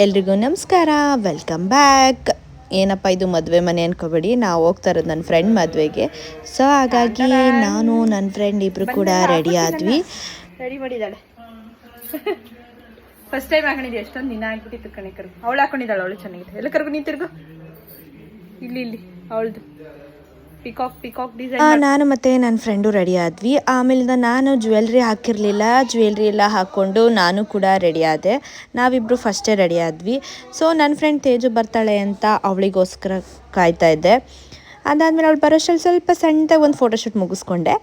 ಎಲ್ರಿಗೂ ನಮಸ್ಕಾರ, welcome back. ಏನಪ್ಪ ಇದು ಮದುವೆ ಮನೆ ಅನ್ಕೋಬೇಡಿ, ನಾವು ಹೋಗ್ತಾ ಇರೋದು ನನ್ನ ಫ್ರೆಂಡ್ ಮದುವೆಗೆ. ಸೊ ಹಾಗಾಗಿ ನಾನು ನನ್ನ ಫ್ರೆಂಡ್ ಇಬ್ಬರು ಕೂಡ ರೆಡಿ ಆದ್ವಿ. ರೆಡಿ ಮಾಡಿದ್ದಾಳೆ. ಫಸ್ಟ್ ಟೈಮ್ ಹಾಕೊಂಡಿದ್ದೆ, ಎಷ್ಟೊಂದು ದಿನ ಆಗ್ಬಿಟ್ಟಿತ್ತು ಕಣೆ. ಕರ್ಗು ಅವಳು ಹಾಕೊಂಡಿದ್ದಾಳೆ, ಅವಳು ಚೆನ್ನಾಗಿದೆ. ಎಲ್ಲ ಕರ್ಗು ನಿಂತಿರ್ಗು, ಇಲ್ಲಿ ಅವಳದು ಪಿಕಾಕ್ ಡಿಸೈನ್. ನಾನು ಮತ್ತು ನನ್ನ ಫ್ರೆಂಡು ರೆಡಿ ಆದ್ವಿ. ಆಮೇಲಿಂದ ನಾನು ಜ್ಯುವೆಲ್ರಿ ಹಾಕಿರಲಿಲ್ಲ, ಜ್ಯುವೆಲ್ರಿ ಎಲ್ಲ ಹಾಕ್ಕೊಂಡು ನಾನು ಕೂಡ ರೆಡಿ ಆದೆ. ನಾವಿಬ್ಬರು ಫಸ್ಟೇ ರೆಡಿ ಆದ್ವಿ. ಸೊ ನನ್ನ ಫ್ರೆಂಡ್ ತೇಜು ಬರ್ತಾಳೆ ಅಂತ ಅವಳಿಗೋಸ್ಕರ ಕಾಯ್ತಾ ಇದ್ದೆ. ಅದಾದಮೇಲೆ ಅವಳು ಬರೋಷ್ಟರಲ್ಲಿ ಸ್ವಲ್ಪ ಸಣ್ಣದಾಗಿ ಒಂದು ಫೋಟೋಶೂಟ್ ಮುಗಿಸ್ಕೊಂಡೆ.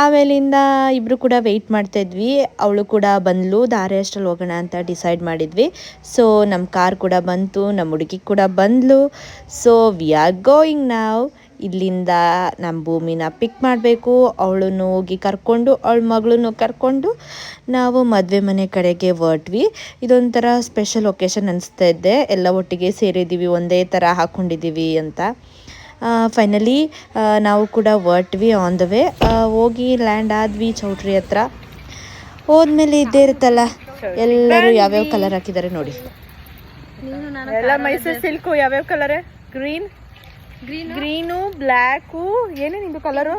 ಆಮೇಲಿಂದ ಇಬ್ಬರು ಕೂಡ ವೆಯ್ಟ್ ಮಾಡ್ತಾಯಿದ್ವಿ. ಅವಳು ಕೂಡ ಬಂದಳು, ದಾರಿ ಅಷ್ಟರಲ್ಲಿ ಹೋಗೋಣ ಅಂತ ಡಿಸೈಡ್ ಮಾಡಿದ್ವಿ. ಸೊ ನಮ್ಮ ಕಾರ್ ಕೂಡ ಬಂತು, ನಮ್ಮ ಹುಡುಗಿ ಕೂಡ ಬಂದಳು. ಸೊ ವಿ ಆರ್ ಗೋಯಿಂಗ್ ನಾವ್. ಇಲ್ಲಿಂದ ನಮ್ಮ ಭೂಮಿನ ಪಿಕ್ ಮಾಡಬೇಕು. ಅವಳನ್ನು ಹೋಗಿ ಕರ್ಕೊಂಡು, ಅವಳ ಮಗಳನ್ನು ಕರ್ಕೊಂಡು ನಾವು ಮದುವೆ ಮನೆ ಕಡೆಗೆ ಹೊರಟ್ವಿ. ಇದೊಂಥರ ಸ್ಪೆಷಲ್ ಒಕೇಶನ್ ಅನಿಸ್ತಾ ಇದ್ದೆ, ಎಲ್ಲ ಒಟ್ಟಿಗೆ ಸೇರಿದ್ದೀವಿ, ಒಂದೇ ಥರ ಹಾಕ್ಕೊಂಡಿದ್ದೀವಿ ಅಂತ. ಫೈನಲಿ ನಾವು ಕೂಡ ಹೊರಟ್ವಿ. ಆನ್ ದ ವೇ ಹೋಗಿ ಲ್ಯಾಂಡ್ ಆದ್ವಿ ಚೌಟ್ರಿ ಹತ್ರ. ಹೋದ್ಮೇಲೆ ಇದ್ದೇ ಇರುತ್ತಲ್ಲ, ಎಲ್ಲರೂ ಯಾವ್ಯಾವ ಕಲರ್ ಹಾಕಿದ್ದಾರೆ ನೋಡಿ. ಎಲ್ಲ ಮೈಸೂರು ಸಿಲ್ಕು ಯಾವ್ಯಾವ ಕಲರ್? ಗ್ರೀನು, ಬ್ಲ್ಯಾಕು, ಏನೇನು ಇದು ಕಲರು?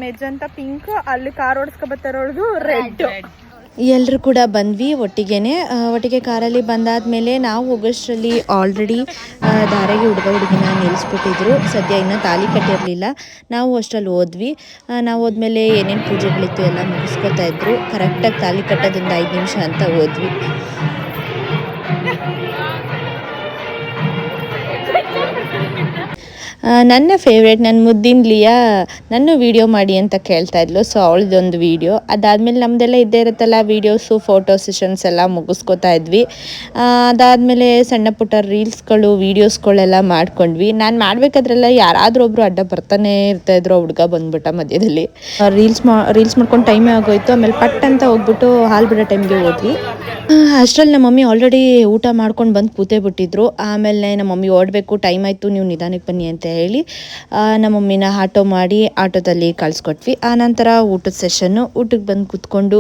Magenta pink. ಅಲ್ಲಿ ಕಾರ್ ಓಡಿಸ್ಕೊ ಬರ್ತಾರೋಳ್ದು ರೆಡ್. ಎಲ್ಲರೂ ಕೂಡ ಬಂದ್ವಿ ಒಟ್ಟಿಗೆ ಕಾರಲ್ಲಿ ಬಂದಾದ್ಮೇಲೆ ನಾವು ಹೋಗೋಷ್ಟರಲ್ಲಿ ಆಲ್ರೆಡಿ ದಾರಿಗೆ ಹುಡುಗಿನ ನಿಲ್ಲಿಸ್ಬಿಟ್ಟಿದ್ರು. ಸದ್ಯ ಇನ್ನೂ ತಾಲಿ ಕಟ್ಟಿರಲಿಲ್ಲ. ನಾವು ಅಷ್ಟರಲ್ಲಿ ಹೋದ್ವಿ. ನಾವು ಹೋದ್ಮೇಲೆ ಏನೇನು ಪೂಜೆಗಳಿತ್ತು ಎಲ್ಲ ಮುಗಿಸ್ಕೊತಾ ಇದ್ರು. ಕರೆಕ್ಟಾಗಿ ತಾಲಿ ಕಟ್ಟೋದ್ರಿಂದ 5 ನಿಮಿಷ ಅಂತ ಹೋದ್ವಿ. ನನ್ನ ಫೇವ್ರೇಟ್, ನನ್ನ ಮುದ್ದಿನ ಲಿಯಾ ನನ್ನ ವೀಡಿಯೋ ಮಾಡಿ ಅಂತ ಕೇಳ್ತಾ ಇದ್ಲು. ಸೊ ಅವಳದೊಂದು ವೀಡಿಯೋ. ಅದಾದಮೇಲೆ ನಮ್ಮದೆಲ್ಲ ಇದ್ದೇ ಇರುತ್ತಲ್ಲ, ವೀಡಿಯೋಸು, ಫೋಟೋ ಸೆಷನ್ಸ್ ಎಲ್ಲ ಮುಗಿಸ್ಕೋತಾ ಇದ್ವಿ. ಅದಾದಮೇಲೆ ಸಣ್ಣ ಪುಟ್ಟ ರೀಲ್ಸ್ಗಳು, ವೀಡಿಯೋಸ್ಗಳೆಲ್ಲ ಮಾಡ್ಕೊಂಡ್ವಿ. ನಾನು ಮಾಡಬೇಕಾದ್ರೆಲ್ಲ ಯಾರಾದರೂ ಒಬ್ಬರು ಅಡ್ಡ ಬರ್ತಾನೆ ಇರ್ತಾಯಿದ್ರು. ಹುಡುಗ ಬಂದ್ಬಿಟ್ಟ ಮಧ್ಯದಲ್ಲಿ. ರೀಲ್ಸ್ ಮಾಡ್ಕೊಂಡು ಟೈಮೇ ಆಗೋಯ್ತು. ಆಮೇಲೆ ಪಟ್ ಅಂತ ಹೋಗ್ಬಿಟ್ಟು ಹಾಲು ಬಿಡೋ ಟೈಮ್ಗೆ ಹೋದ್ವಿ. ಅಷ್ಟರಲ್ಲಿ ನಮ್ಮ ಮಮ್ಮಿ ಆಲ್ರೆಡಿ ಊಟ ಮಾಡ್ಕೊಂಡು ಬಂದು ಕೂತೇ ಬಿಟ್ಟಿದ್ರು. ಆಮೇಲೆ ನಮ್ಮ ಮಮ್ಮಿ ಓಡಬೇಕು, ಟೈಮ್ ಆಯಿತು, ನೀವು ನಿಧಾನಕ್ಕೆ ಬನ್ನಿ ಅಂತ ಹೇಳಿ ನಮ್ಮ ಮಮ್ಮಿನ ಆಟೋ ಮಾಡಿ ಆಟೋದಲ್ಲಿ ಕಳಿಸ್ಕೊಟ್ವಿ. ಆನಂತರ ಊಟದ ಸೆಷನ್ನು, ಊಟಕ್ಕೆ ಬಂದು ಕೂತ್ಕೊಂಡು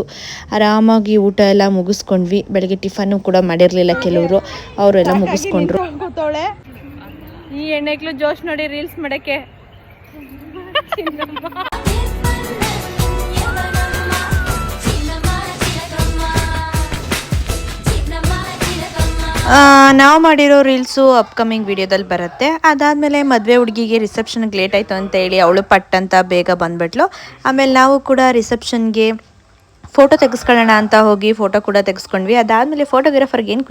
ಆರಾಮಾಗಿ ಊಟ ಎಲ್ಲ ಮುಗಿಸ್ಕೊಂಡ್ವಿ. ಬೆಳಗ್ಗೆ ಟಿಫನ್ನು ಕೂಡ ಮಾಡಿರಲಿಲ್ಲ ಕೆಲವರು, ಅವರೆಲ್ಲ ಮುಗಿಸ್ಕೊಂಡ್ರು. ಕೂತವಳೆ ಈ ಎಣ್ಣೆಗ್ಲು ಜೋಶ್ ನೋಡಿ ರೀಲ್ಸ್ ಮಾಡಕ್ಕೆ. ನಾವು ಮಾಡಿರೋ ರೀಲ್ಸು ಅಪ್ಕಮಿಂಗ್ ವಿಡಿಯೋದಲ್ಲಿ ಬರುತ್ತೆ. ಅದಾದಮೇಲೆ ಮದುವೆ ಹುಡುಗಿಗೆ ರಿಸೆಪ್ಷನ್ಗೆ ಲೇಟ್ ಆಯಿತು ಅಂತ ಹೇಳಿ ಅವಳು ಪಟ್ಟಂತ ಬೇಗ ಬಂದ್ಬಿಟ್ಲು. ಆಮೇಲೆ ನಾವು ಕೂಡ ರಿಸೆಪ್ಷನ್ಗೆ ಫೋಟೋ ತೆಗೆಸ್ಕೊಳ್ಳೋಣ ಅಂತ ಹೋಗಿ ಫೋಟೋ ಕೂಡ ತೆಗೆಸ್ಕೊಂಡ್ವಿ. ಅದಾದಮೇಲೆ ಫೋಟೋಗ್ರಾಫರ್ಗೆ ಏನು